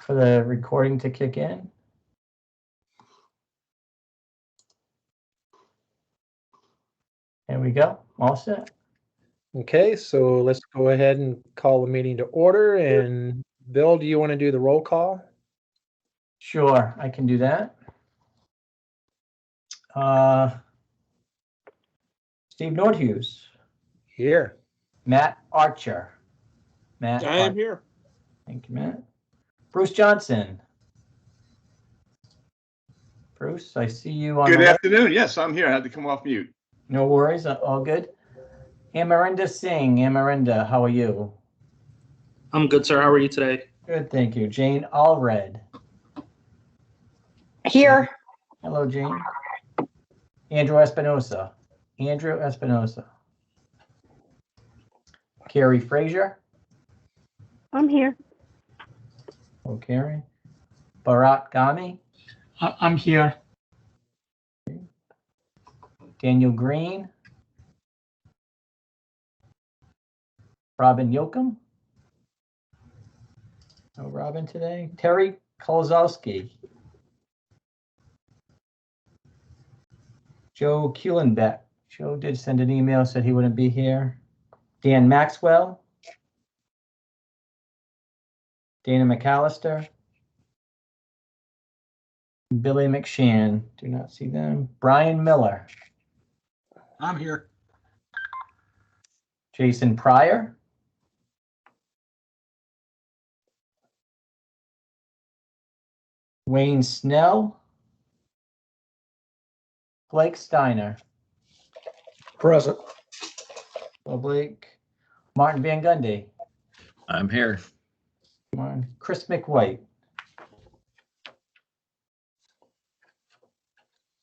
for the recording to kick in. There we go. All set. Okay, so let's go ahead and call the meeting to order. And Bill, do you want to do the roll call? Sure, I can do that. Steve Nordhughes. Here. Matt Archer. Matt. I am here. Thank you, Matt. Bruce Johnson. Bruce, I see you on. Good afternoon. Yes, I'm here. I had to come off mute. No worries. All good. Amarinda Singh. Amarinda, how are you? I'm good, sir. How are you today? Good, thank you. Jane Allred. Here. Hello, Jane. Andrew Espinosa. Andrew Espinosa. Carrie Frazier. I'm here. Oh, Carrie. Bharat Gami. I'm here. Daniel Green. Robin Yoakum. No Robin today. Terry Kolzowski. Joe Kuhlenbeck. Joe did send an email, said he wouldn't be here. Dan Maxwell. Dana McAllister. Billy McShann. Do not see them. Brian Miller. I'm here. Jason Pryor. Wayne Snell. Blake Steiner. Present. Hello, Blake. Martin Van Gundy. I'm here. Martin. Chris McWhite.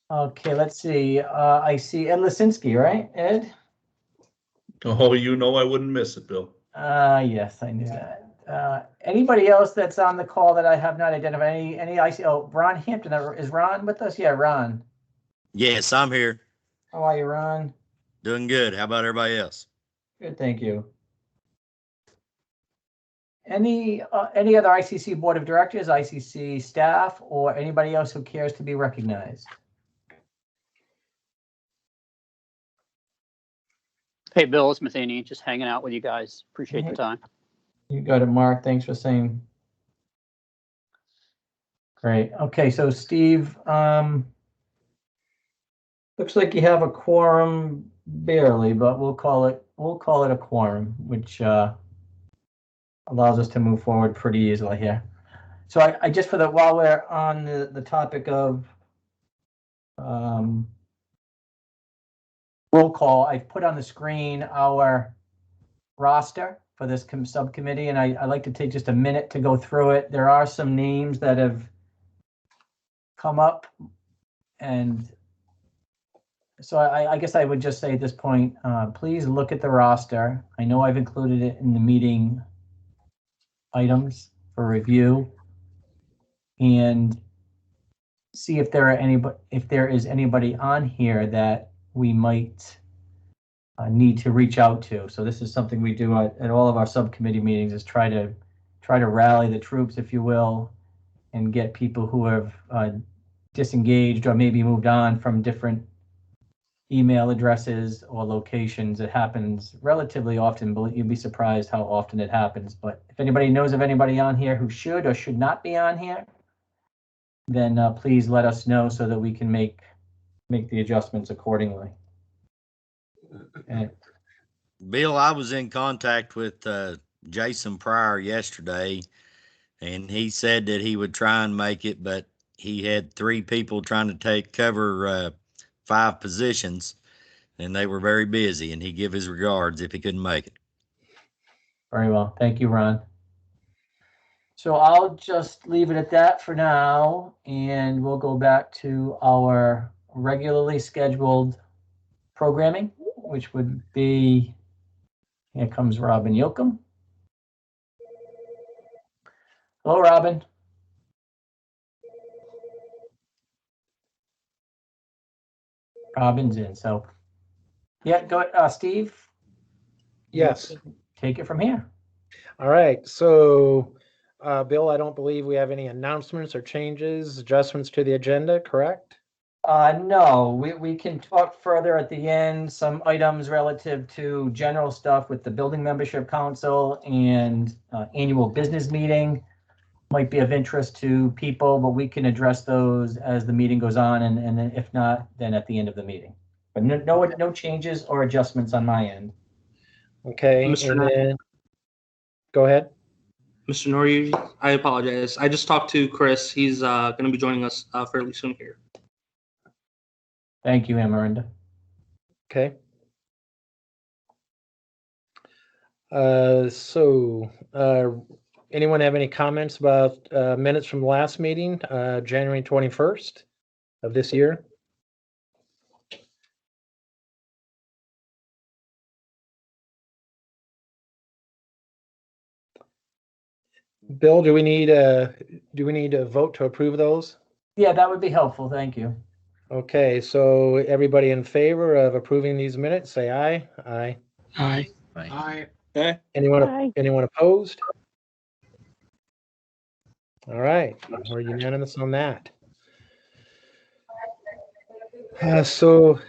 Okay, let's see. I see Ed Lisinski, right, Ed? Oh, you know I wouldn't miss it, Bill. Yes, I knew that. Anybody else that's on the call that I have not identified? Any I see? Oh, Ron Hampton. Is Ron with us? Yeah, Ron. Yes, I'm here. How are you, Ron? Doing good. How about everybody else? Good, thank you. Any other ICC Board of Directors, ICC staff, or anybody else who cares to be recognized? Hey, Bill, it's Matheny, just hanging out with you guys. Appreciate the time. You got it, Mark. Thanks for saying. Great. Okay, so Steve, looks like you have a quorum barely, but we'll call it a quorum, which allows us to move forward pretty easily here. So I just while we're on the topic of roll call, I've put on the screen our roster for this subcommittee, and I'd like to take just a minute to go through it. There are some names that have come up, and so I guess I would just say at this point, please look at the roster. I know I've included it in the meeting items for review, and see if there is anybody on here that we might need to reach out to. So this is something we do at all of our subcommittee meetings, is try to rally the troops, if you will, and get people who have disengaged or maybe moved on from different email addresses or locations. It happens relatively often, but you'd be surprised how often it happens. But if anybody knows of anybody on here who should or should not be on here, then please let us know so that we can make the adjustments accordingly. And Bill, I was in contact with Jason Pryor yesterday, and he said that he would try and make it, but he had 3 people trying to cover 5 positions, and they were very busy, and he gave his regards if he couldn't make it. very well. Thank you, Ron. So I'll just leave it at that for now, and we'll go back to our regularly scheduled programming, which would be, here comes Robin Yoakum. Hello, Robin. Robin's in, so yeah, go ahead, Steve. Yes. Take it from here. All right. So Bill, I don't believe we have any announcements or changes, adjustments to the agenda, correct? No, we can talk further at the end, some items relative to general stuff with the building membership council and annual business meeting might be of interest to people, but we can address those as the meeting goes on, and then if not, then at the end of the meeting. But no changes or adjustments on my end. Okay, Mr. and Nor- then, go ahead. Mr. Norrie, I apologize. I just talked to Chris. He's going to be joining us fairly soon here. Thank you, Amarinda. Okay. Anyone have any comments about minutes from the last meeting, January 21st of this year? Bill, do we need a vote to approve those? Yeah, that would be helpful. Thank you. Okay, so everybody in favor of approving these minutes, say aye. Aye. Aye. Aye. Aye. Anyone opposed? All right, we're unanimous on that. So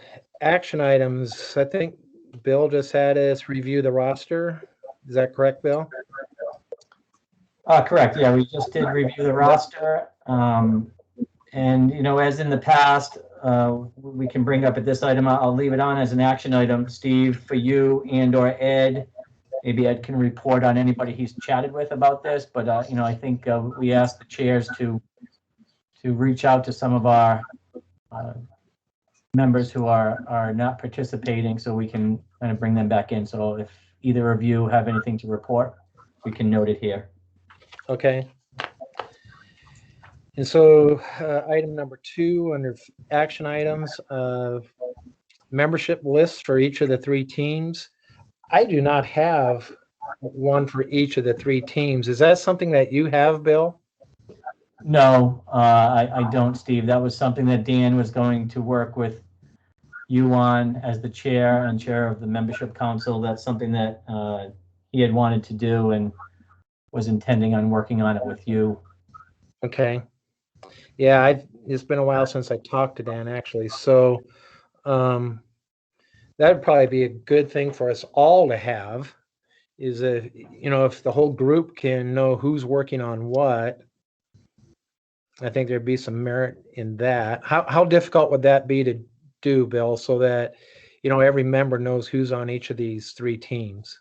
action items, I think Bill just had us review the roster. Is that correct, Bill? Correct. Yeah, we just did review the roster. And, you know, as in the past, we can bring up at this item, I'll leave it on as an action item, Steve, for you and or Ed. Maybe Ed can report on anybody he's chatted with about this, but, you know, I think we asked the chairs to reach out to some of our members who are not participating so we can kind of bring them back in. So if either of you have anything to report, we can note it here. Okay. And so item number 2 under action items, membership lists for each of the 3 teams. I do not have one for each of the 3 teams. Is that something that you have, Bill? No, I don't, Steve. That was something that Dan was going to work with you on as the chair and chair of the membership council. That's something that he had wanted to do and was intending on working on it with you. Okay. Yeah, it's been a while since I talked to Dan, actually. So that would probably be a good thing for us all to have, is if the whole group can know who's working on what. I think there'd be some merit in that. How difficult would that be to do, Bill, so that every member knows who's on each of these 3 teams?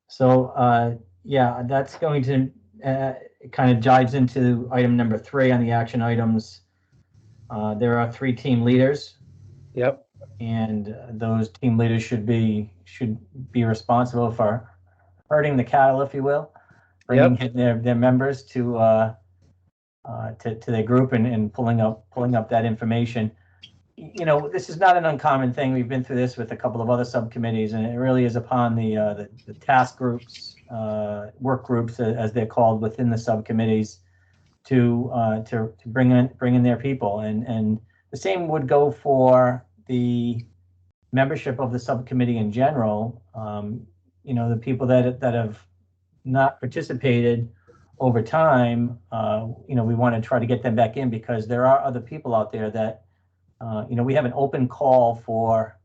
So yeah, that's going to kind of jives into item number 3 on the action items. There are 3 team leaders. Yep. And those team leaders should be responsible for herding the cattle, if you will, bringing their members to their group and pulling up that information. You know, this is not an uncommon thing. We've been through this with a couple of other subcommittees, and it really is upon the task groups, work groups, as they're called within the subcommittees, to bring in their people, and the same would go for the membership of the subcommittee in general. The people that have not participated over time, we want to try to get them back in, because there are other people out there that, we have an open call for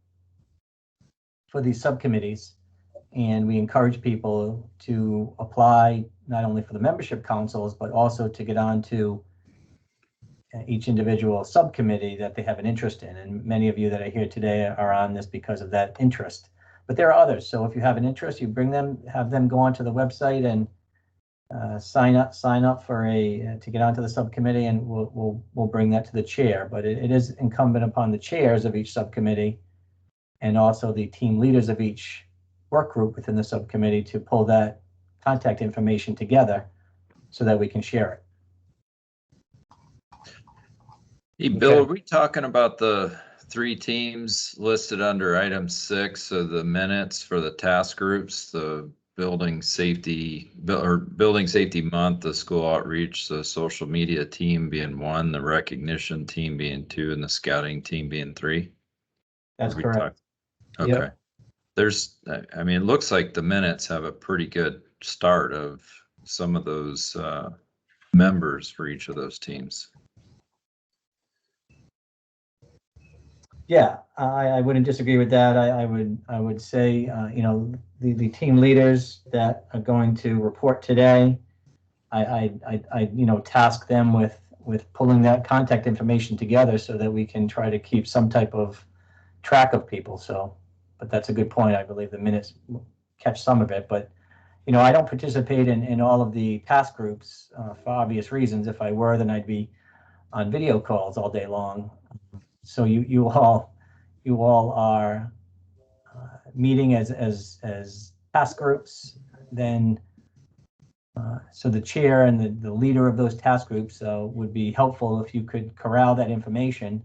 these subcommittees, and we encourage people to apply not only for the membership councils, but also to get on to each individual subcommittee that they have an interest in. And many of you that are here today are on this because of that interest. But there are others. So if you have an interest, you bring them, have them go onto the website and sign up for to get onto the subcommittee, and we'll bring that to the chair. But it is incumbent upon the chairs of each subcommittee and also the team leaders of each work group within the subcommittee to pull that contact information together so that we can share it. Hey, Bill, are we talking about the 3 teams listed under item 6 of the minutes for the task groups, the building safety month, the school outreach, the social media team being 1, the recognition team being 2, and the scouting team being 3? That's correct. Okay. Yep. It looks like the minutes have a pretty good start of some of those members for each of those teams. Yeah, I wouldn't disagree with that. I would say, you know, the team leaders that are going to report today, I you know, task them with pulling that contact information together so that we can try to keep some type of track of people. So, but that's a good point. I believe the minutes catch some of it, but you know, I don't participate in all of the task groups for obvious reasons. If I were, then I'd be on video calls all day long. So you all are meeting as task groups. Then, so the chair and the leader of those task groups would be helpful if you could corral that information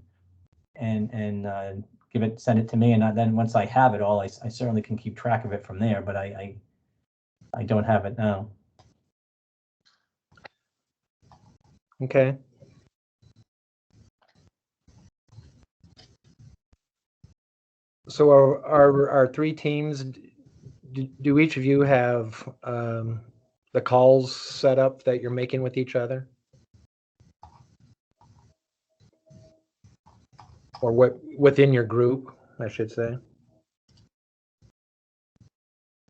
and send it to me, and then once I have it all, I certainly can keep track of it from there. But I don't have it now. Okay. So our three teams, do each of you have the calls set up that you're making with each other? Or what within your group, I should say.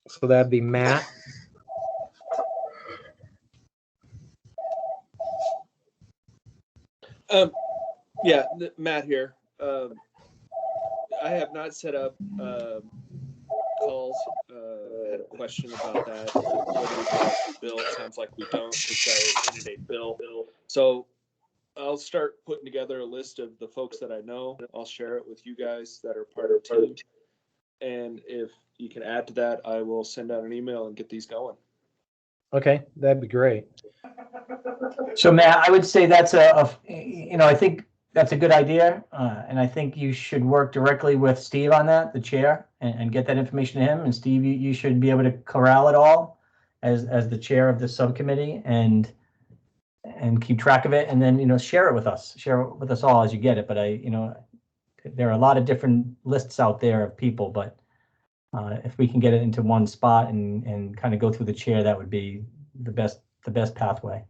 So that'd be Matt. Yeah, Matt here. I have not set up calls. I had a question about that. Whether we have Bill, it sounds like we don't, which I inundate Bill. So I'll start putting together a list of the folks that I know. I'll share it with you guys that are part of the team. And if you can add to that, I will send out an email and get these going. Okay, that'd be great. So Matt, I would say that's you know, I think that's a good idea, and I think you should work directly with Steve on that, the chair, and get that information to him. And Steve, you should be able to corral it all as the chair of the subcommittee and keep track of it, and then, you know, share it with us all as you get it. But you know, there are a lot of different lists out there of people, but if we can get it into one spot and kind of go through the chair, that would be the best pathway.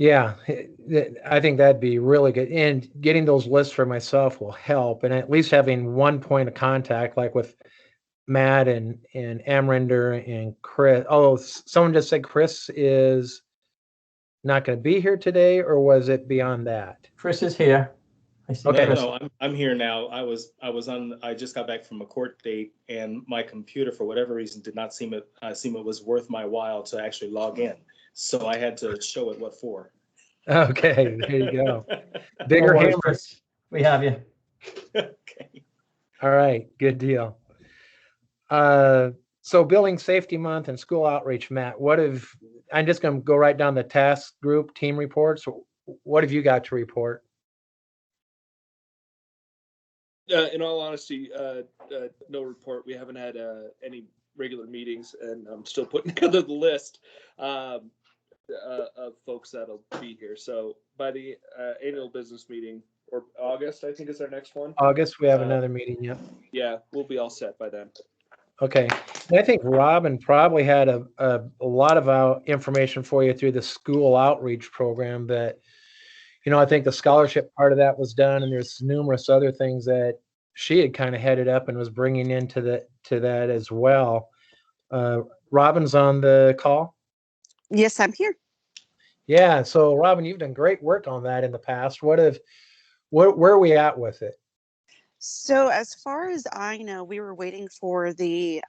Yeah, I think that'd be really good. And getting those lists for myself will help. And at least having one point of contact, like with Matt and Amrinder and Chris. Oh, someone just said Chris is not going to be here today, or was it beyond that? Chris is here. I see. Okay. No, I'm here now. I just got back from a court date, and my computer, for whatever reason, did not seem it was worth my while to actually log in. So I had to show it what for. Okay, there you go. Bigger No worries, hammer. Chris. We have you. Okay. All right, good deal. So Building Safety Month and School Outreach, Matt, I'm just going to go right down the task group team reports. What have you got to report? In all honesty, no report. We haven't had any regular meetings, and I'm still putting together the list of folks that'll be here. So by the annual business meeting, or August, I think is our next one. August, we have another meeting, yeah. Yeah, we'll be all set by then. Okay. And I think Robin probably had a lot of information for you through the school outreach program that, you know, I think the scholarship part of that was done, and there's numerous other things that she had kind of headed up and was bringing into that as well. Robin's on the call? Yes, I'm here. Yeah. So Robin, you've done great work on that in the past. Where are we at with it? So as far as I know, we were waiting for the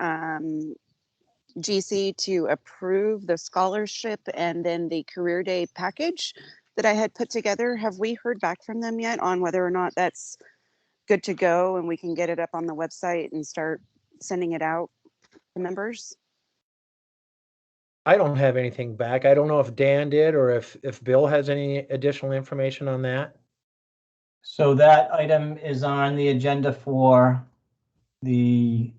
GC to approve the scholarship and then the career day package that I had put together. Have we heard back from them yet on whether or not that's good to go and we can get it up on the website and start sending it out to members? I don't have anything back. I don't know if Dan did or if Bill has any additional information on that. So that item is on the agenda for the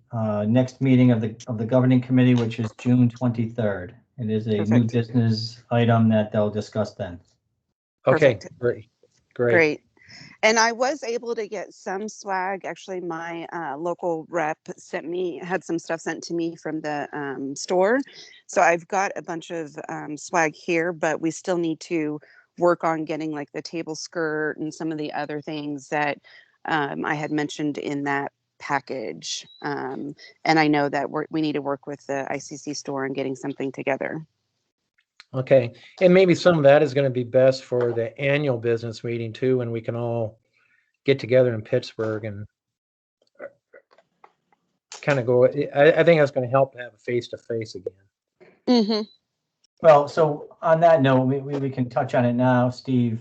next meeting of the governing committee, which is June 23rd. It is a new business item that they'll discuss then. Okay, Perfect. great. Great. And I was able to get some swag. Actually, my local rep had some stuff sent to me from the store. So I've got a bunch of swag here, but we still need to work on getting like the table skirt and some of the other things that I had mentioned in that package. And I know that we need to work with the ICC store and getting something together. Okay, and maybe some of that is going to be best for the annual business meeting too, when we can all get together in Pittsburgh and kind of go. I think that's going to help to have a face-to-face again. Mm-hmm. Well, so on that note, we can touch on it now, Steve.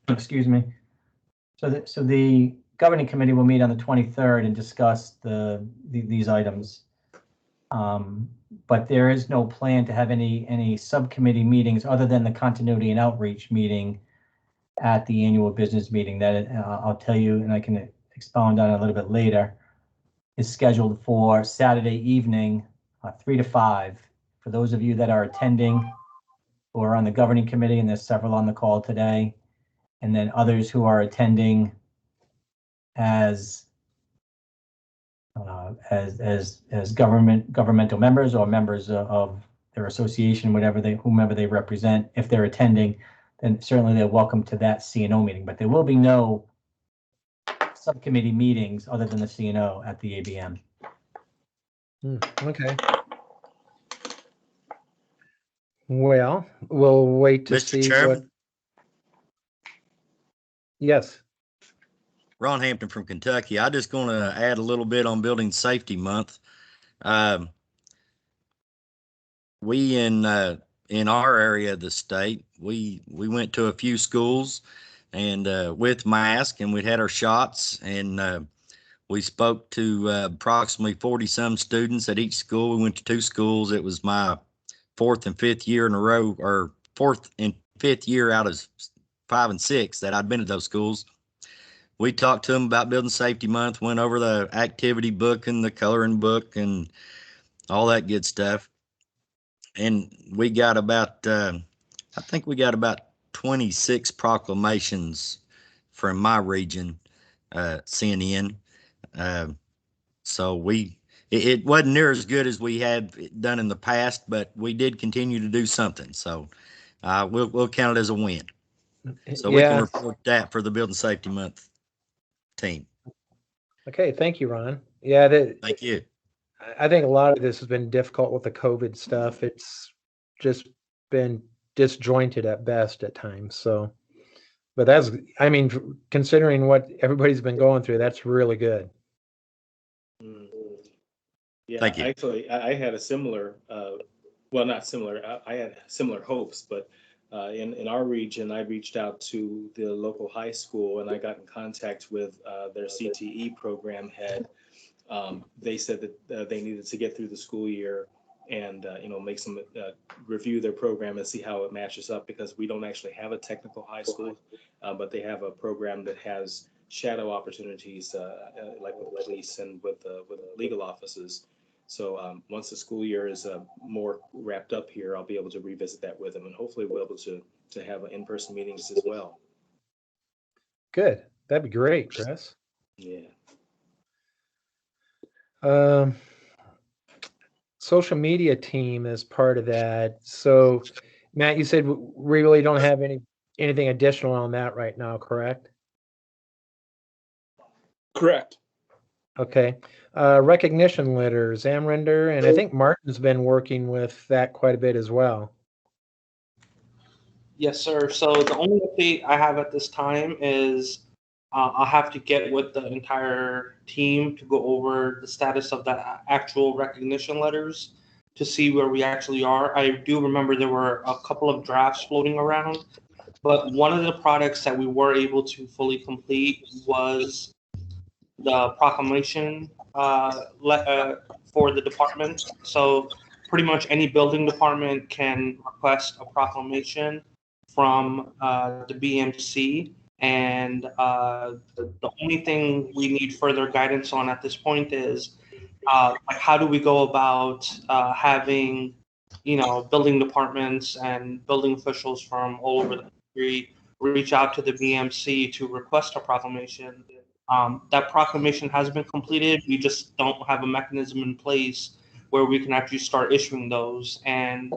Excuse me. So the governing committee will meet on the 23rd and discuss these items. But there is no plan to have any subcommittee meetings other than the continuity and outreach meeting at the annual business meeting that I'll tell you, and I can expound on it a little bit later, is scheduled for Saturday evening, 3 to 5. For those of you that are attending who are on the governing committee, and there's several on the call today, and then others who are attending as governmental members or members of their association, whomever they represent. If they're attending, then certainly they're welcome to that CNO meeting. But there will be no subcommittee meetings other than the CNO at the ABM. Okay. Well, we'll wait to see Chairman? Yes. Ron Hampton from Kentucky. I just going to add a little bit on Building Safety Month. We in our area of the state, we went to a few schools and with masks, and we had our shots, and we spoke to approximately 40 some students at each school. We went to 2 schools. It was my 4th and 5th year in a row, or 4th and 5th year out of 5 and 6 that I'd been to those schools. We talked to them about Building Safety Month, went over the activity book and the coloring book and all that good stuff. And we got about, I think we got about 26 proclamations from my region sent in. So it wasn't near as good as we had done in the past, but we did continue to do something. So we'll count it as a win. So we can report that for the Building Safety Month team. Okay, thank you, Ron. Yeah, thank you. I think a lot of this has been difficult with the COVID stuff. It's just been disjointed at best at times. So, but I mean, considering what everybody's been going through, that's really good. Yeah, thank you. Actually, I had a similar, well, not similar, I had similar hopes, but in our region, I reached out to the local high school and I got in contact with their CTE program head. They said that they needed to get through the school year and make some review their program and see how it matches up, because we don't actually have a technical high school, but they have a program that has shadow opportunities like with police and with legal offices. So once the school year is more wrapped up here, I'll be able to revisit that with them, and hopefully we'll be able to have in-person meetings as well. Good. That'd be great, Chris. Yeah. Social media team is part of that. So, Matt, you said we really don't have anything additional on that right now, correct? Correct. Okay. Recognition letters, Amrinder, and I think Martin's been working with that quite a bit as well. Yes, sir. So the only update I have at this time is I'll have to get with the entire team to go over the status of the actual recognition letters to see where we actually are. I do remember there were a couple of drafts floating around, but one of the products that we were able to fully complete was the proclamation for the department. So pretty much any building department can request a proclamation from the BMC. And the only thing we need further guidance on at this point is how do we go about having, building departments and building officials from all over the country reach out to the BMC to request a proclamation. That proclamation has been completed. We just don't have a mechanism in place where we can actually start issuing those. And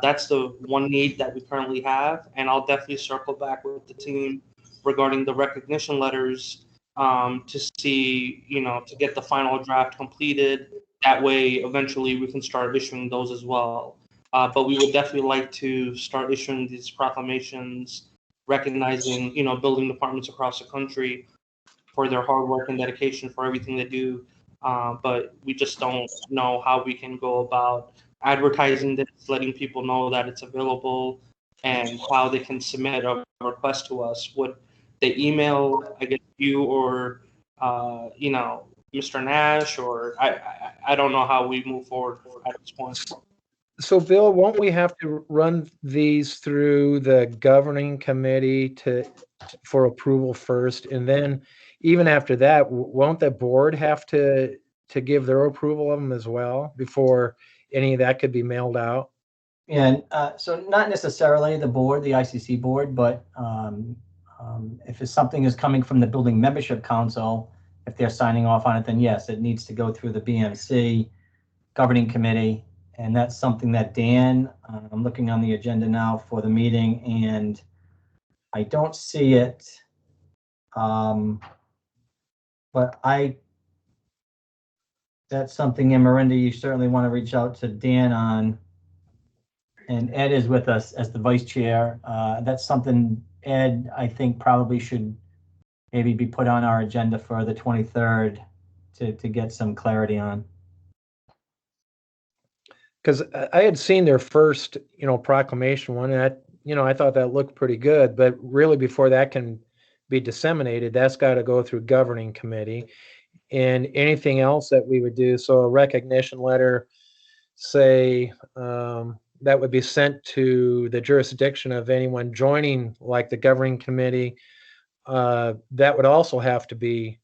that's the one need that we currently have. And I'll definitely circle back with the team regarding the recognition letters to see, to get the final draft completed. That way, eventually, we can start issuing those as well. But we would definitely like to start issuing these proclamations, recognizing, building departments across the country for their hard work and dedication for everything they do. But we just don't know how we can go about advertising this, letting people know that it's available, and how they can submit a request to us. Would they email, I guess, you or, Mr. Nash, or I don't know how we move forward at this point. So Bill, won't we have to run these through the governing committee for approval first? And then even after that, won't the board have to give their approval of them as well before any of that could be mailed out? And so not necessarily the board, the ICC board, but if it's something is coming from the Building Membership Council, if they're signing off on it, then yes, it needs to go through the BMC governing committee. And that's something that Dan, I'm looking on the agenda now for the meeting, and I don't see it. But that's something, Miranda, you certainly want to reach out to Dan on. And Ed is with us as the vice chair. That's something Ed, I think, probably should maybe be put on our agenda for the 23rd to get some clarity on. Because I had seen their first, proclamation one, and I thought that looked pretty good. But really, before that can be disseminated, that's got to go through governing committee, and anything else that we would do. So a recognition letter, say, that would be sent to the jurisdiction of anyone joining, like the governing committee. That would also have to be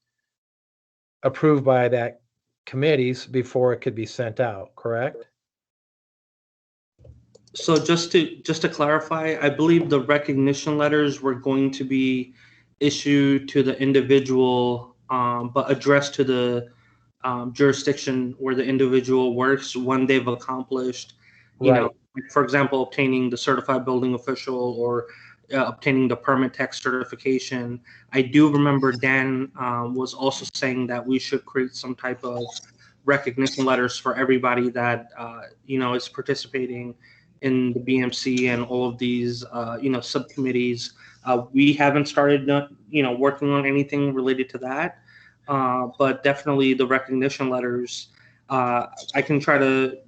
approved by that committees before it could be sent out. Correct? So just to clarify, I believe the recognition letters were going to be issued to the individual, but addressed to the jurisdiction where the individual works when they've accomplished, for example, obtaining the certified building official or obtaining the permit tech certification. I do remember Dan was also saying that we should create some type of recognition letters for everybody that is participating in the BMC and all of these, subcommittees. We haven't started, working on anything related to that, but definitely the recognition letters. I can try to,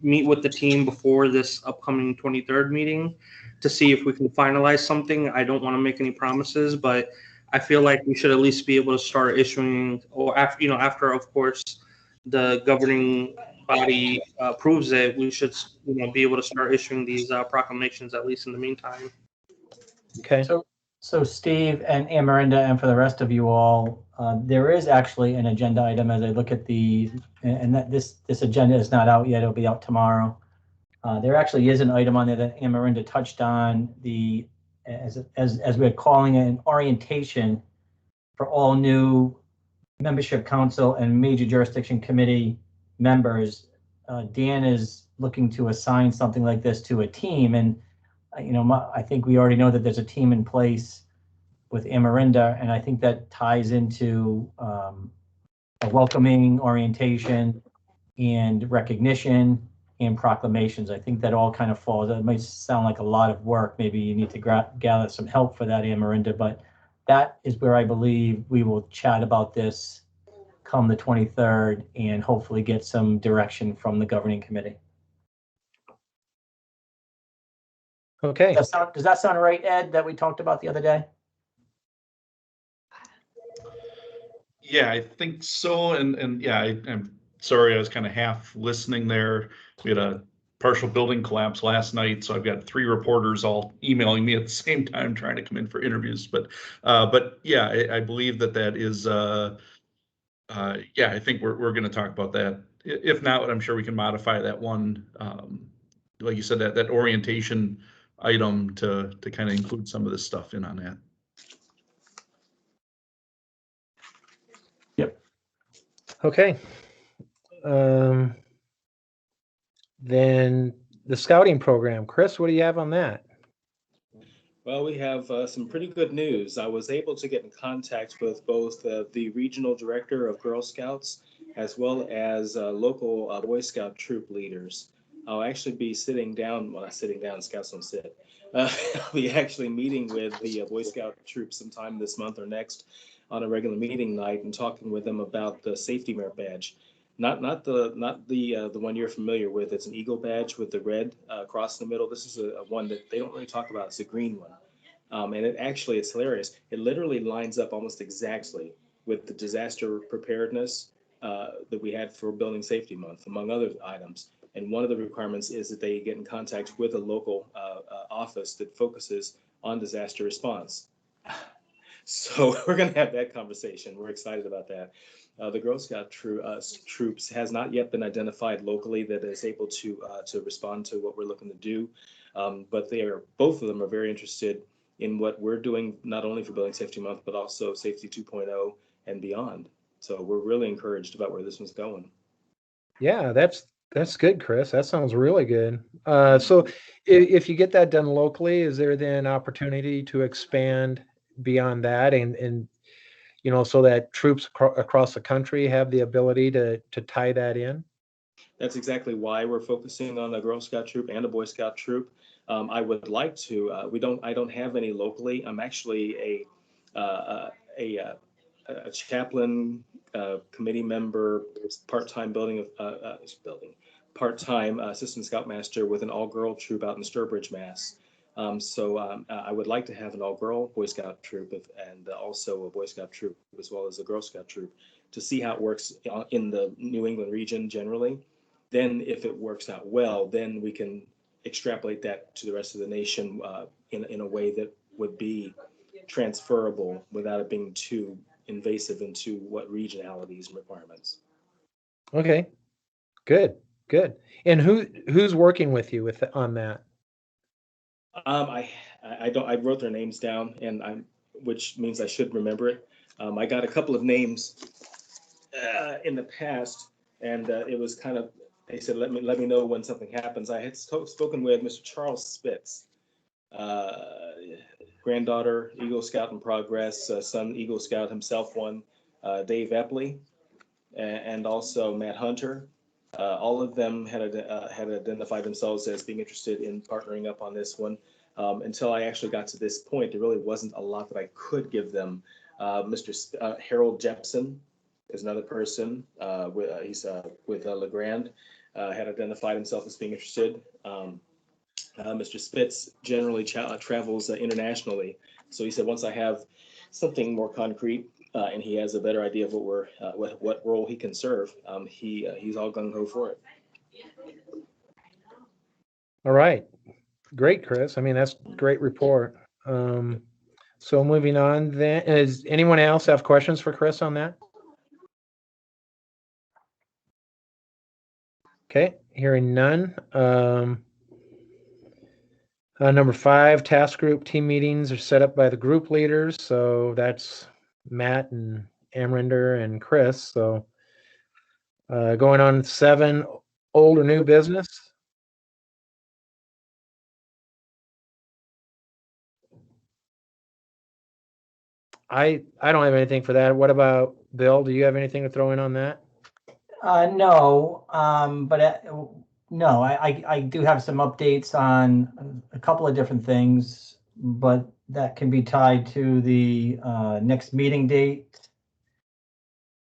meet with the team before this upcoming 23rd meeting to see if we can finalize something. I don't want to make any promises, but I feel like we should at least be able to start issuing, or after, of course, the governing body approves it, we should, be able to start issuing these proclamations, at least in the meantime. Okay. So Steve and Miranda, and for the rest of you all, there is actually an agenda item as I look at and that this agenda is not out yet. It'll be out tomorrow. There actually is an item on there that Miranda touched on, as we're calling it, an orientation for all new membership council and major jurisdiction committee members. Dan is looking to assign something like this to a team, and I think we already know that there's a team in place with Miranda, and I think that ties into a welcoming orientation and recognition and proclamations. I think that all kind of falls. It might sound like a lot of work. Maybe you need to gather some help for that, Miranda, but that is where I believe we will chat about this come the 23rd and hopefully get some direction from the governing committee. Okay. Does that sound right, Ed, that we talked about the other day? Yeah, I think so. And yeah, I'm sorry, I was kind of half listening there. We had a partial building collapse last night, so I've got 3 reporters all emailing me at the same time trying to come in for interviews. But yeah, I believe that is. Yeah, I think we're going to talk about that. If not, I'm sure we can modify that one. Like you said, that orientation item to kind of include some of this stuff in on that. Okay. Then the scouting program. Chris, what do you have on that? Well, we have some pretty good news. I was able to get in contact with both the regional director of Girl Scouts as well as local Boy Scout troop leaders. I'll actually be sitting down, well, not sitting down, Scouts don't sit. I'll be actually meeting with the Boy Scout troop sometime this month or next on a regular meeting night and talking with them about the safety merit badge. Not the one you're familiar with. It's an eagle badge with the red across the middle. This is a one that they don't really talk about. It's a green one. And it's hilarious. It literally lines up almost exactly with the disaster preparedness that we had for Building Safety Month, among other items. And one of the requirements is that they get in contact with a local office that focuses on disaster response. So we're going to have that conversation. We're excited about that. The Girl Scout troops has not yet been identified locally that is able to respond to what we're looking to do. But both of them are very interested in what we're doing, not only for Building Safety Month, but also Safety 2.0 and beyond. So we're really encouraged about where this one's going. Yeah, that's good, Chris. That sounds really good. So if you get that done locally, is there then opportunity to expand beyond that and so that troops across the country have the ability to tie that in? That's exactly why we're focusing on a Girl Scout troop and a Boy Scout troop. I would like to. I don't have any locally. I'm actually a chaplain, committee member, part-time part-time assistant scoutmaster with an all-girl troop out in Sturbridge, Mass. So I would like to have an all-girl Boy Scout troop and also a Boy Scout troop as well as a Girl Scout troop to see how it works in the New England region generally. Then if it works out well, then we can extrapolate that to the rest of the nation in a way that would be transferable without it being too invasive into what regionalities and requirements. Okay, good. And who's working with you on that? I wrote their names down, and which means I should remember it. I got a couple of names in the past, and it was kind of, they said, let me know when something happens. I had spoken with Mr. Charles Spitz, granddaughter Eagle Scout in progress, son Eagle Scout himself one, Dave Epley, and also Matt Hunter. All of them had identified themselves as being interested in partnering up on this one. Until I actually got to this point, there really wasn't a lot that I could give them. Mr. Harold Jepson is another person. He's with LeGrand, had identified himself as being interested. Mr. Spitz generally travels internationally. So he said, once I have something more concrete and he has a better idea of what role he can serve, he's all gung-ho for it. All right. Great, Chris. I mean, that's a great report. So moving on then, does anyone else have questions for Chris on that? Okay, hearing none. Number 5, task group team meetings are set up by the group leaders. So that's Matt and Amrinder and Chris. So going on 7, old or new business. I don't have anything for that. What about Bill? Do you have anything to throw in on that? No, but no, I do have some updates on a couple of different things, but that can be tied to the next meeting date.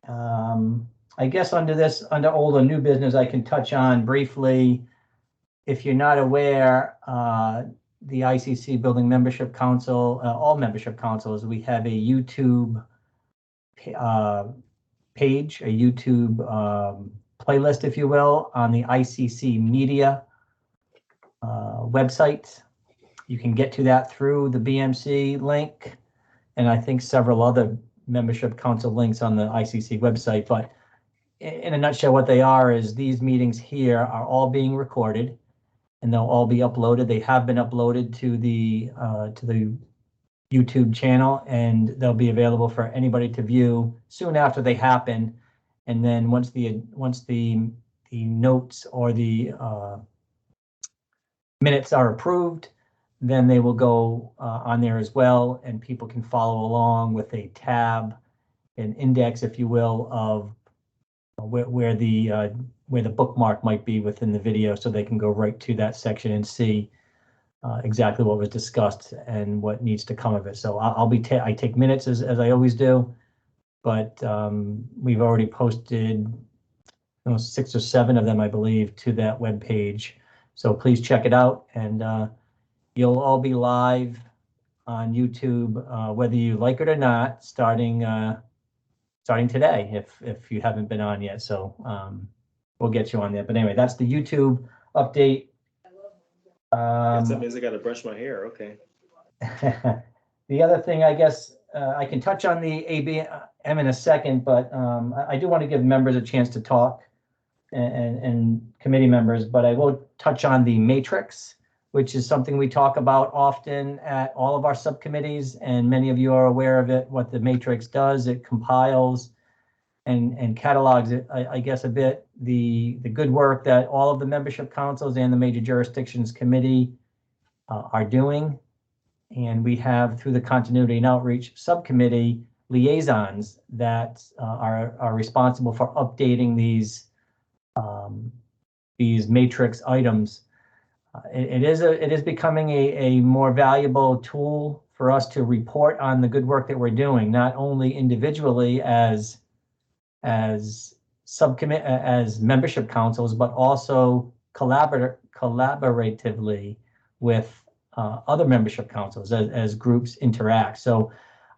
I guess under old or new business, I can touch on briefly. If you're not aware, the ICC Building Membership Council, all membership councils, we have a YouTube page, a YouTube playlist, if you will, on the ICC Media website. You can get to that through the BMC link, and I think several other membership council links on the ICC website. But in a nutshell, what they are is these meetings here are all being recorded. and they'll all be uploaded. They have been uploaded to the YouTube channel, and they'll be available for anybody to view soon after they happen. And then once the notes or the minutes are approved, then they will go on there as well, and people can follow along with a tab, an index, if you will, of where the bookmark might be within the video, so they can go right to that section and see exactly what was discussed and what needs to come of it. So I take minutes as I always do, but we've already posted 6 or 7 of them, I believe, to that web page. So please check it out, and you'll all be live on YouTube, whether you like it or not, starting today, if you haven't been on yet. So we'll get you on there. But anyway, that's the YouTube update. That means I got to brush my hair. Okay. The other thing, I guess, I can touch on the ABM in a second, but I do want to give members a chance to talk, and committee members, but I will touch on the matrix, which is something we talk about often at all of our subcommittees, and many of you are aware of it. What the matrix does, it compiles and catalogs it, I guess, a bit, the good work that all of the membership councils and the major jurisdictions committee are doing. And we have, through the continuity and outreach subcommittee, liaisons that are responsible for updating these matrix items. It is becoming a more valuable tool for us to report on the good work that we're doing, not only individually as subcommit as membership councils, but also collaboratively with other membership councils as groups interact. So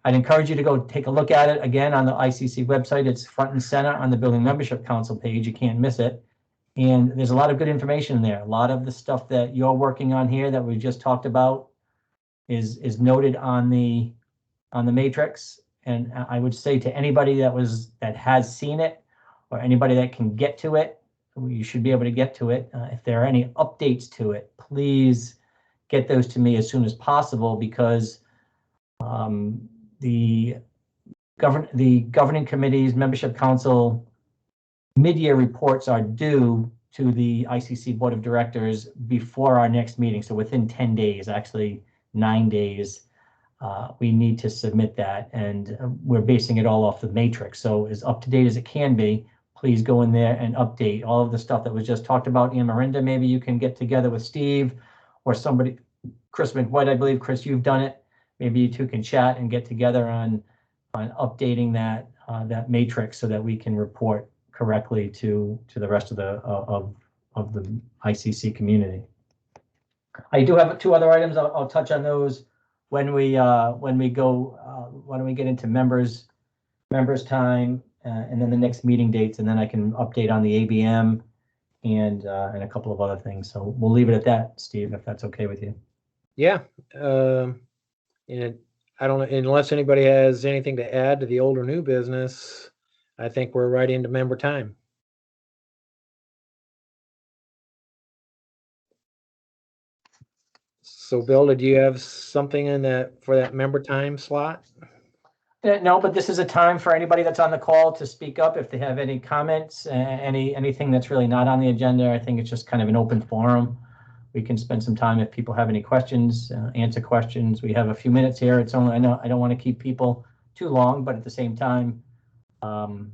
I'd encourage you to go take a look at it again on the ICC website. It's front and center on the Building Membership Council page. You can't miss it. And there's a lot of good information in there. A lot of the stuff that you're working on here that we just talked about is noted on the matrix. And I would say to anybody that has seen it, or anybody that can get to it, you should be able to get to it. If there are any updates to it, please get those to me as soon as possible, because the governing committees, membership council mid-year reports are due to the ICC Board of Directors before our next meeting. So within 10 days, actually 9 days, we need to submit that, and we're basing it all off the matrix. So as up to date as it can be, please go in there and update all of the stuff that was just talked about. And Miranda, maybe you can get together with Steve or somebody, Chris McWhite, I believe. Chris, you've done it. Maybe you two can chat and get together on updating that matrix so that we can report correctly to the rest of the ICC community. I do have 2 other items. I'll touch on those when we get into members time, and then the next meeting dates, and then I can update on the ABM and a couple of other things. So we'll leave it at that, Steve, if that's okay with you. Yeah. And I don't know, unless anybody has anything to add to the old or new business, I think we're right into member time. So Bill, did you have something for that member time slot? No, but this is a time for anybody that's on the call to speak up if they have any comments, anything that's really not on the agenda. I think it's just kind of an open forum. We can spend some time if people have any questions, answer questions. We have a few minutes here. It's only, I know I don't want to keep people too long, but at the same time, I'll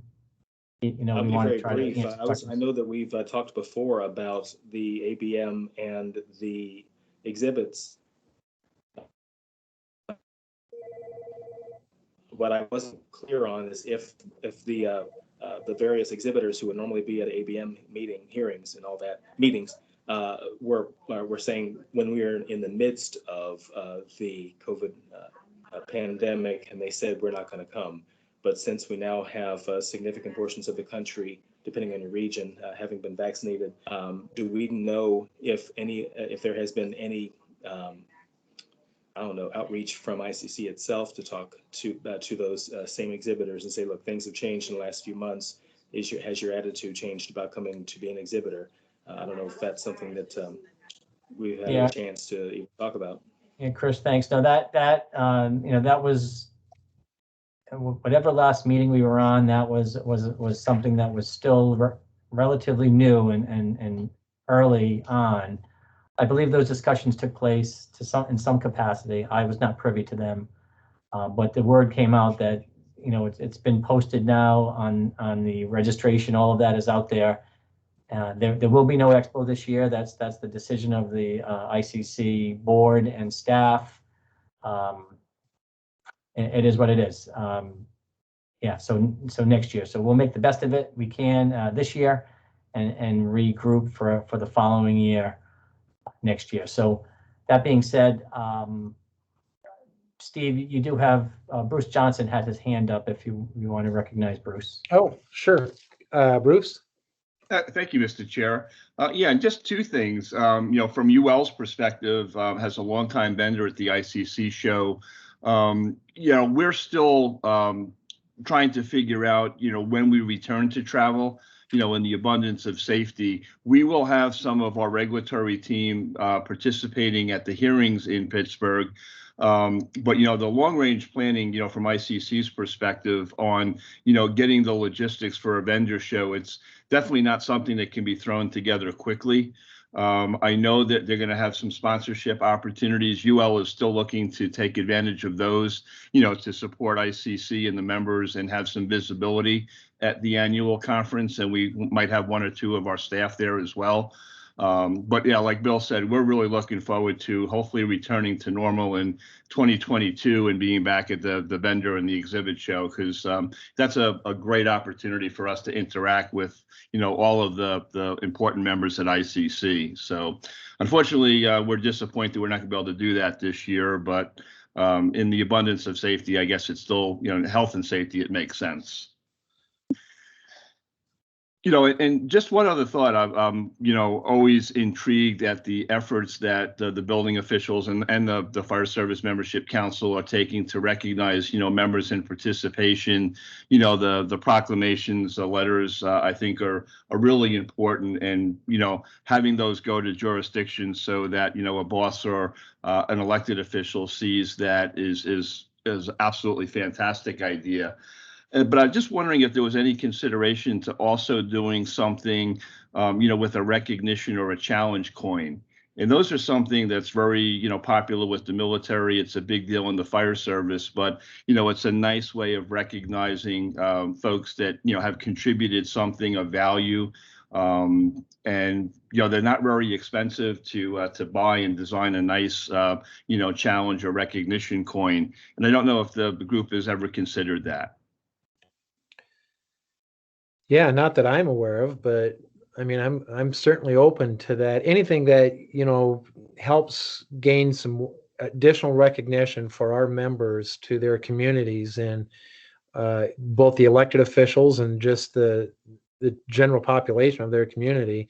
we be want to very try brief. to answer questions. I know that we've talked before about the ABM and the exhibits. What I wasn't clear on is if the various exhibitors who would normally be at ABM hearings and all that meetings were saying when we were in the midst of the COVID pandemic, and they said we're not going to come. But since we now have significant portions of the country, depending on your region, having been vaccinated, do we know if there has been any outreach from ICC itself to talk to those same exhibitors and say, look, things have changed in the last few months. Has your attitude changed about coming to be an exhibitor? I don't know if that's something that we had Yeah. a chance to even talk about. Yeah, Chris, thanks. No, that that was whatever last meeting we were on. That was something that was still relatively new and early on. I believe those discussions took place in some capacity. I was not privy to them, but the word came out that it's been posted now on the registration. All of that is out there. There will be no expo this year. That's the decision of the ICC board and staff. It is what it is. Yeah, so next year. So we'll make the best of it we can this year, and regroup for the following year next year. So that being said, Steve, you do have Bruce Johnson has his hand up if you want to recognize Bruce. Oh, sure. Bruce? Thank you, Mr. Chair. Yeah, and just two things. From UL's perspective, as a longtime vendor at the ICC show, we're still trying to figure out, when we return to travel, in the abundance of safety. We will have some of our regulatory team participating at the hearings in Pittsburgh. But the long range planning, from ICC's perspective on, getting the logistics for a vendor show, it's definitely not something that can be thrown together quickly. I know that they're going to have some sponsorship opportunities. UL is still looking to take advantage of those, to support ICC and the members and have some visibility at the annual conference. And we might have one or two of our staff there as well. But yeah, like Bill said, we're really looking forward to hopefully returning to normal in 2022 and being back at the vendor and the exhibit show, because that's a great opportunity for us to interact with, all of the important members at ICC. So unfortunately, we're disappointed we're not going to be able to do that this year, but in the abundance of safety, I guess it's still, health and safety, it makes sense. And just one other thought, I'm, always intrigued at the efforts that the building officials and the Fire Service Membership Council are taking to recognize, members in participation. The proclamations, the letters, I think are really important, and, having those go to jurisdictions so that, a boss or an elected official sees that is absolutely fantastic idea. But I'm just wondering if there was any consideration to also doing something, with a recognition or a challenge coin. And those are something that's very, popular with the military. It's a big deal in the fire service, but, it's a nice way of recognizing folks that, have contributed something of value. And, they're not very expensive to buy and design a nice, challenge or recognition coin. And I don't know if the group has ever considered that. Yeah, not that I'm aware of, but I mean, I'm certainly open to that. Anything that, helps gain some additional recognition for our members to their communities, and both the elected officials and just the general population of their community.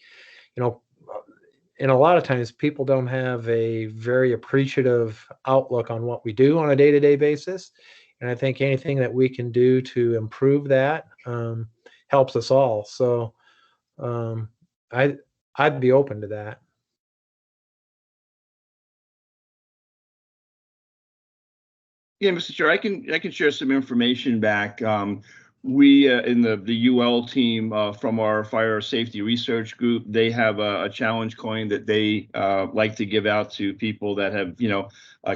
And a lot of times people don't have a very appreciative outlook on what we do on a day-to-day basis. And I think anything that we can do to improve that helps us all. So I'd be open to that. Yeah, Mr. Chair, I can share some information back. We in the UL team from our fire safety research group, they have a challenge coin that they like to give out to people that have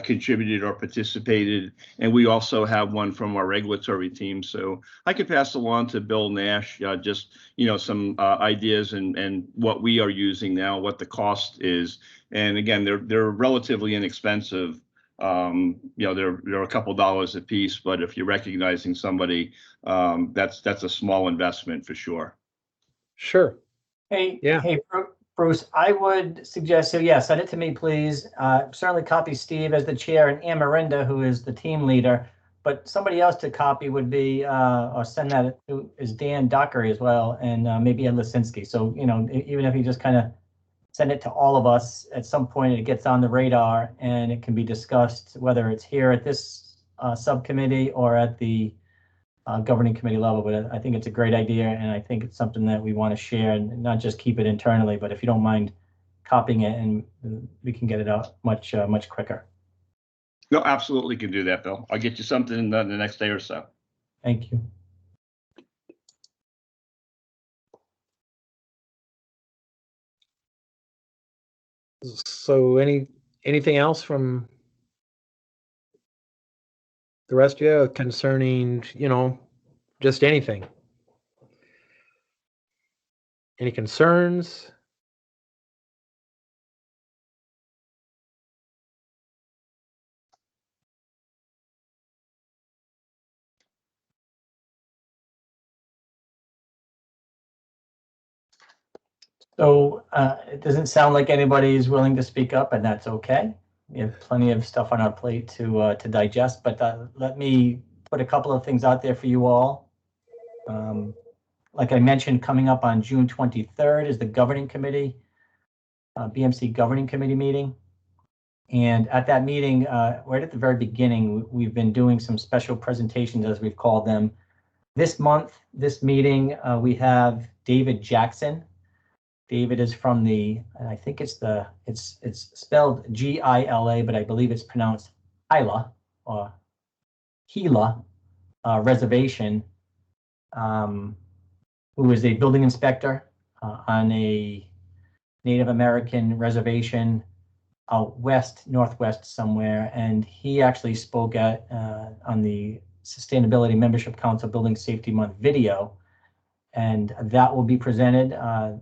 contributed or participated, and we also have one from our regulatory team. So I could pass along to Bill Nash just some ideas and what we are using now, what the cost is, and again they're relatively inexpensive. They're a couple dollars a piece, but if you're recognizing somebody, that's a small investment for sure. Sure. Hey, Yeah. Hey, Bruce, I would suggest, so yeah, send it to me, please. Certainly copy Steve as the chair and Amarinda, who is the team leader, but somebody else to copy would be, or send that to, is Dan Dockery as well, and maybe Ed Lisinski. So, even if you just kind of send it to all of us at some point, it gets on the radar and it can be discussed, whether it's here at this subcommittee or at the governing committee level. But I think it's a great idea, and I think it's something that we want to share and not just keep it internally, but if you don't mind copying it, and we can get it out much quicker. No, absolutely can do that, Bill. I'll get you something in the next day or so. Thank you. So anything else from the rest of you concerning, just anything? Any concerns? So it doesn't sound like anybody is willing to speak up, and that's okay. We have plenty of stuff on our plate to digest, but let me put a couple of things out there for you all. Like I mentioned, coming up on June 23rd is the governing committee, BMC governing committee meeting. And at that meeting, right at the very beginning, we've been doing some special presentations, as we've called them. This month, this meeting, we have David Jackson. David is from I think it's spelled Gila, but I believe it's pronounced Gila or Gila Reservation, who is a building inspector on a Native American reservation out west, northwest somewhere, and he actually spoke on the Sustainability Membership Council Building Safety Month video, and that will be presented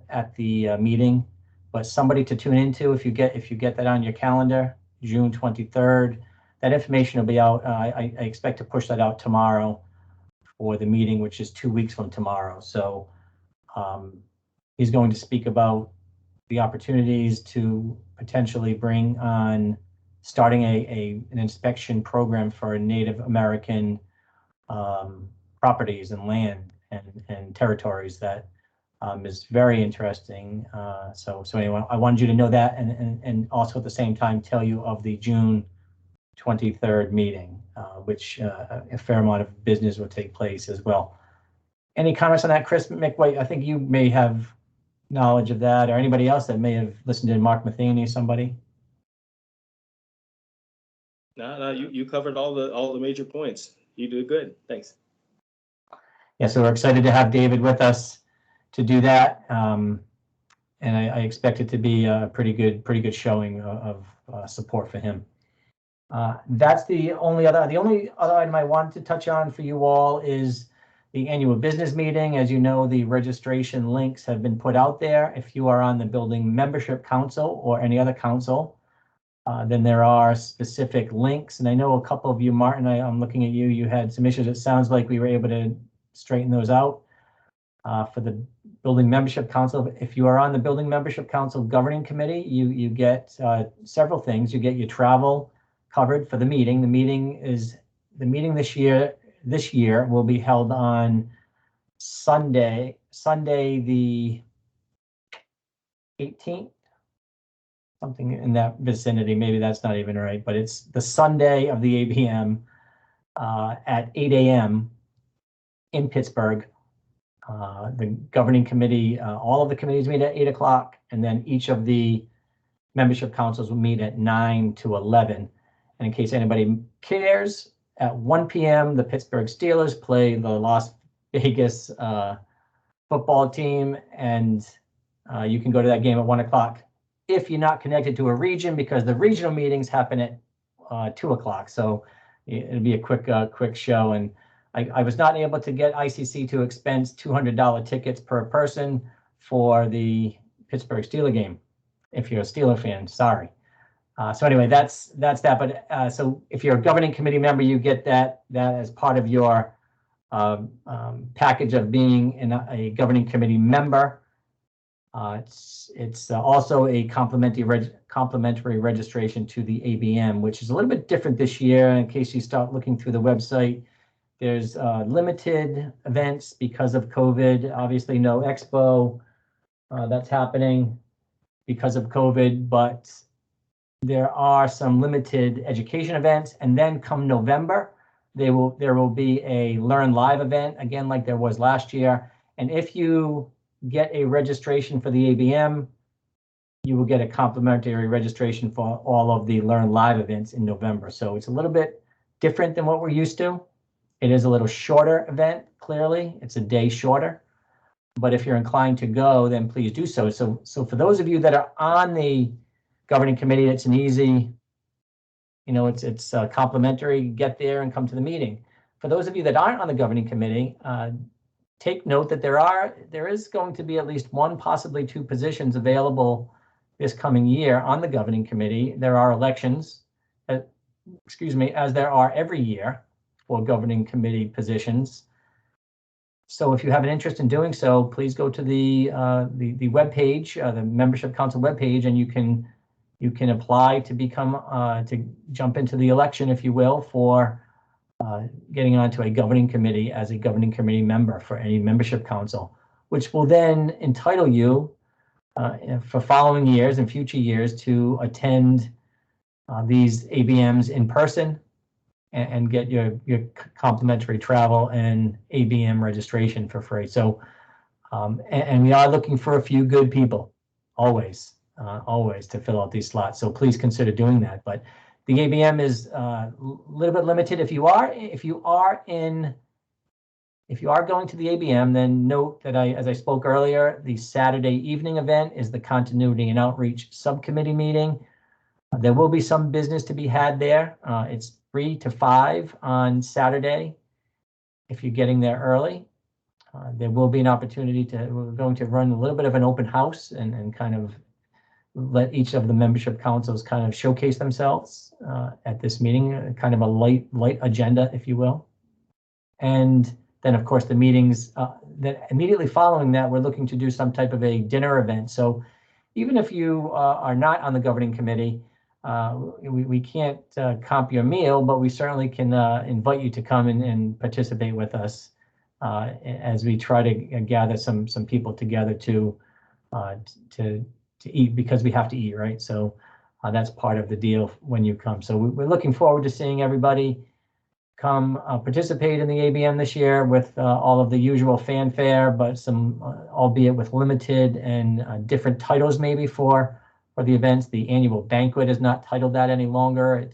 at the meeting. But somebody to tune into if you get that on your calendar, June 23rd. That information will be out. I expect to push that out tomorrow for the meeting, which is 2 weeks from tomorrow. So he's going to speak about the opportunities to potentially bring on starting an inspection program for Native American properties and land and territories. That is very interesting. So anyway, I wanted you to know that, and also at the same time tell you of the June 23rd meeting, which a fair amount of business will take place as well. Any comments on that, Chris McWhite? I think you may have knowledge of that, or anybody else that may have listened to Mark Matheny, somebody? No, you covered all the major points. You did good. Thanks. Yeah, so we're excited to have David with us to do that, and I expect it to be a pretty good showing of support for him. That's the only other item I wanted to touch on for you all is the annual business meeting. As you know, the registration links have been put out there. If you are on the Building Membership Council or any other council, then there are specific links. And I know a couple of you, Martin, I'm looking at you, you had some issues. It sounds like we were able to straighten those out for the Building Membership Council. If you are on the Building Membership Council Governing Committee, you get several things. You get your travel covered for the meeting. The meeting this year will be held on Sunday the 18th, something in that vicinity. Maybe that's not even right, but it's the Sunday of the ABM at 8 a.m. in Pittsburgh. The governing committee, all of the committees meet at 8 o'clock, and then each of the membership councils will meet at 9 to 11. And in case anybody cares, at 1 p.m., the Pittsburgh Steelers play the Las Vegas football team, and you can go to that game at 1 o'clock if you're not connected to a region, because the regional meetings happen at 2 o'clock. So it'll be a quick show. And I was not able to get ICC to expense $200 tickets per person for the Pittsburgh Steeler game. If you're a Steeler fan, sorry. So anyway, that's that. But so if you're a governing committee member, you get that as part of your package of being a governing committee member. It's also a complimentary registration to the ABM, which is a little bit different this year. In case you start looking through the website, there's limited events because of COVID. Obviously, no expo that's happening because of COVID, but there are some limited education events. And then come November, there will be a Learn Live event, again, like there was last year. And if you get a registration for the ABM, you will get a complimentary registration for all of the Learn Live events in November. So it's a little bit different than what we're used to. It is a little shorter event, clearly. It's a day shorter. But if you're inclined to go, then please do so. So for those of you that are on the governing committee, it's an easy, it's complimentary, get there and come to the meeting. For those of you that aren't on the governing committee, take note that there is going to be at least one, possibly two positions available this coming year on the governing committee. There are elections, as there are every year for governing committee positions. So if you have an interest in doing so, please go to the webpage, the Membership Council webpage, and you can apply to become to jump into the election, if you will, for getting onto a governing committee as a governing committee member for any membership council, which will then entitle you for following years and future years to attend these ABMs in person and get your complimentary travel and ABM registration for free. So, and we are looking for a few good people, always to fill out these slots. So please consider doing that. But the ABM is a little bit limited. If you are going to the ABM, then note that as I spoke earlier, the Saturday evening event is the Continuity and Outreach Subcommittee meeting. There will be some business to be had there. It's 3 to 5 on Saturday. If you're getting there early, there will be an opportunity we're going to run a little bit of an open house and kind of let each of the membership councils kind of showcase themselves at this meeting, kind of a light agenda, if you will. And then, of course, the meetings that immediately following that, we're looking to do some type of a dinner event. So even if you are not on the governing committee, we can't comp your meal, but we certainly can invite you to come and participate with us as we try to gather some people together to eat, because we have to eat, right? So that's part of the deal when you come. So we're looking forward to seeing everybody come participate in the ABM this year with all of the usual fanfare, but some, albeit with limited and different titles maybe for the events. The annual banquet is not titled that any longer.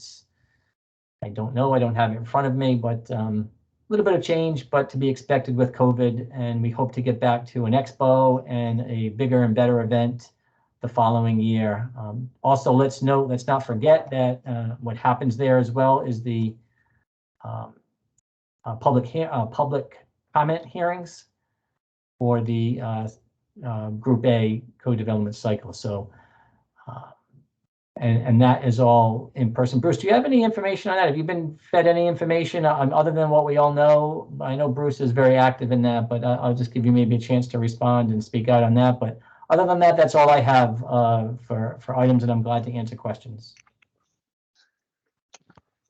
I don't know, I don't have it in front of me, but a little bit of change, but to be expected with COVID. And we hope to get back to an expo and a bigger and better event the following year. Also, let's not forget that what happens there as well is the public comment hearings for the Group A co-development cycle. So, and that is all in person. Bruce, do you have any information on that? Have you been fed any information other than what we all know? I know Bruce is very active in that, but I'll just give you maybe a chance to respond and speak out on that. But other than that, that's all I have for items, and I'm glad to answer questions.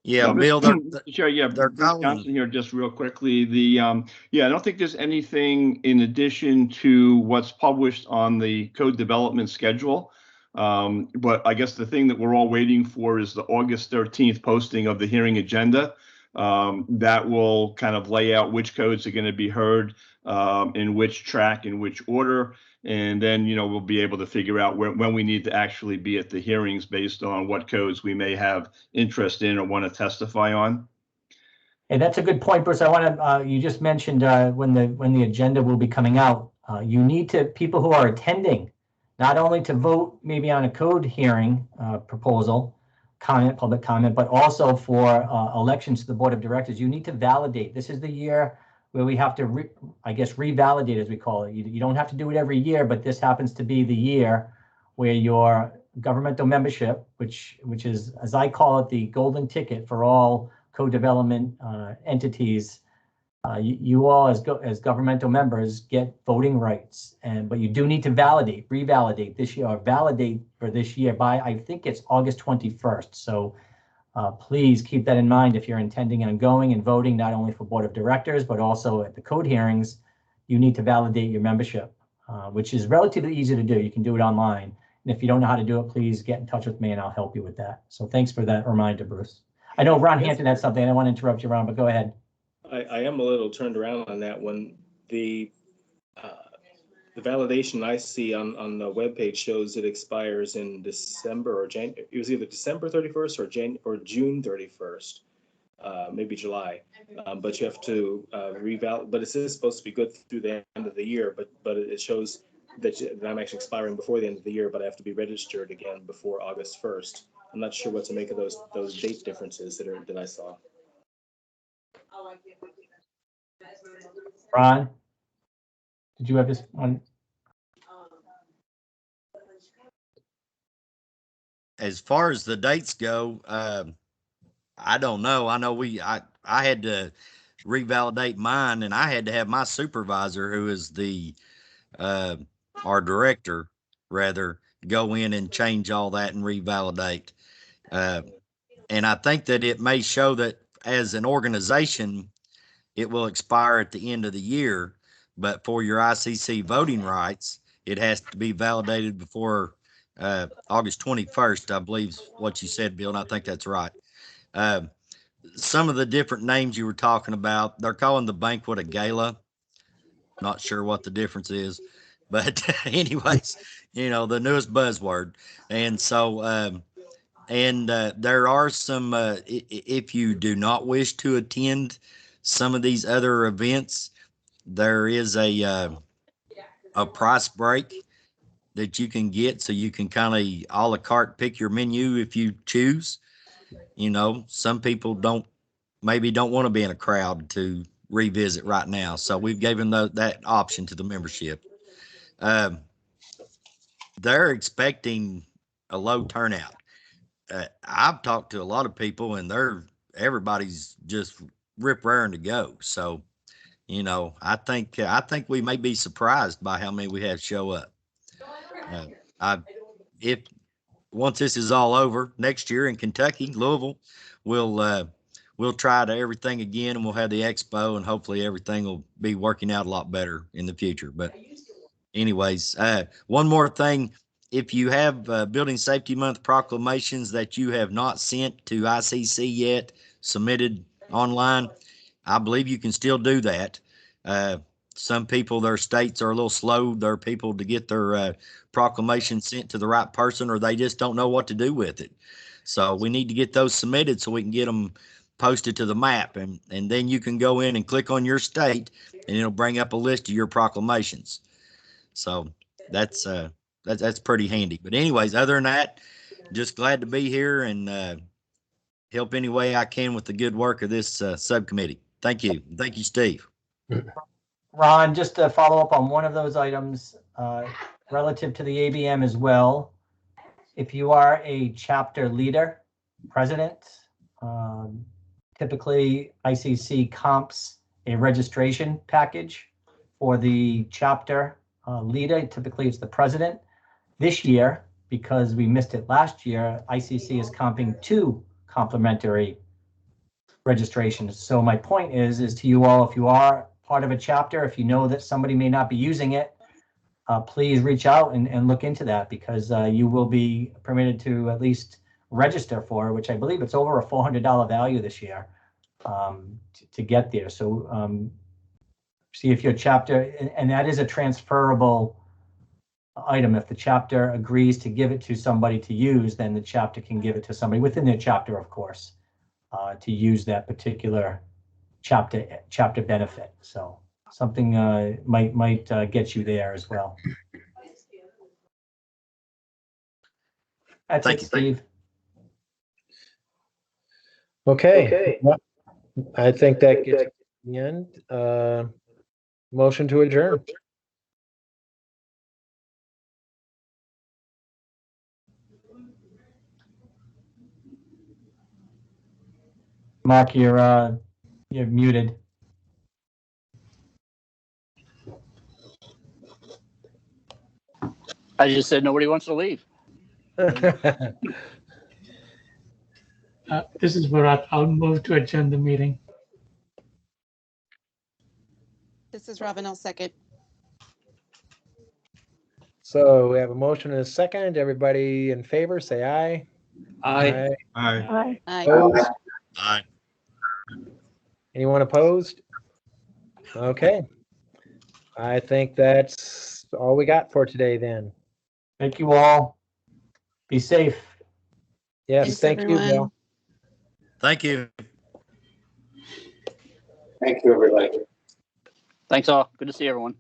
Yeah, Bill, Sure. Yeah, Bruce Johnson here, just real quickly. I don't think there's anything in addition to what's published on the code development schedule. But I guess the thing that we're all waiting for is the August 13th posting of the hearing agenda. That will kind of lay out which codes are going to be heard in which track, in which order. And then, we'll be able to figure out when we need to actually be at the hearings based on what codes we may have interest in or want to testify on. And that's a good point, Bruce. I want to, you just mentioned when the agenda will be coming out. You need to, people who are attending, not only to vote maybe on a code hearing proposal, public comment, but also for elections to the board of directors. You need to validate. This is the year where we have to, revalidate, as we call it. You don't have to do it every year, but this happens to be the year where your governmental membership, which is, as I call it, the golden ticket for all co-development entities, you all as governmental members get voting rights, but you do need to revalidate this year, or validate for this year by, I think it's August 21st. So please keep that in mind if you're intending on going and voting, not only for board of directors, but also at the code hearings. You need to validate your membership, which is relatively easy to do. You can do it online. And if you don't know how to do it, please get in touch with me and I'll help you with that. So thanks for that reminder, Bruce. I know Ron Hampton had something. I don't want to interrupt you, Ron, but go ahead. I am a little turned around on that one. The The validation I see on the webpage shows it expires in December or January. It was either December 31st or June 31st, maybe July. But you have to revalidate. But it's supposed to be good through the end of the year. But it shows that I'm actually expiring before the end of the year. But I have to be registered again before August 1st. I'm not sure what to make of those date differences that I saw. Ron, did you have this one? As far as the dates go, I don't know. I know I had to revalidate mine, and I had to have my supervisor, who is our director, rather, go in and change all that and revalidate. And I think that it may show that as an organization, it will expire at the end of the year, but for your ICC voting rights, it has to be validated before August 21st, I believe is what you said, Bill, and I think that's right. Some of the different names you were talking about, they're calling the banquet a gala. Not sure what the difference is, but anyways, the newest buzzword. And so, there are some, if you do not wish to attend some of these other events, there is a price break that you can get, so you can kind of a la carte pick your menu if you choose. Some people maybe don't want to be in a crowd to revisit right now, so we've given that option to the membership. They're expecting a low turnout. I've talked to a lot of people, and everybody's just rip raring to go. So, I think we may be surprised by how many we have show up. If once this is all over next year in Kentucky, Louisville, we'll try to everything again, and we'll have the expo, and hopefully everything will be working out a lot better in the future. But anyways, one more thing. If you have Building Safety Month proclamations that you have not sent to ICC yet, submitted online, I believe you can still do that. Some people, their states are a little slow. There are people to get their proclamation sent to the right person, or they just don't know what to do with it. So we need to get those submitted so we can get them posted to the map. And then you can go in and click on your state, and it'll bring up a list of your proclamations. So that's pretty handy. But anyways, other than that, just glad to be here and help any way I can with the good work of this subcommittee. Thank you. Thank you, Steve. Ron, just to follow up on one of those items relative to the ABM as well. If you are a chapter leader, president, typically ICC comps a registration package for the chapter leader. Typically it's the president. This year, because we missed it last year, ICC is comping 2 complimentary registrations. So my point is to you all, if you are part of a chapter, if you know that somebody may not be using it, please reach out and look into that, because you will be permitted to at least register for, which I believe it's over a $400 value this year to get there. So see if your chapter, and that is a transferable item. If the chapter agrees to give it to somebody to use, then the chapter can give it to somebody within their chapter, of course, to use that particular chapter benefit. So something might get you there as well. That's Thank it, you. Steve. Okay. Well, I think that gets to the end. Motion to adjourn. Mark, you're muted. I just said nobody wants to leave. This is Bharat. I'll move to adjourn the meeting. This is Robin. I'll second. So we have a motion and a second. Everybody in favor, say aye. Aye. Aye. Aye. Opposed? Aye. Anyone opposed? Okay. I think that's all we got for today then. Thank you all. Be safe. Yes, Thanks, thank you, everyone. Bill. Thank you. Thank you, everybody. Thanks all. Good to see everyone.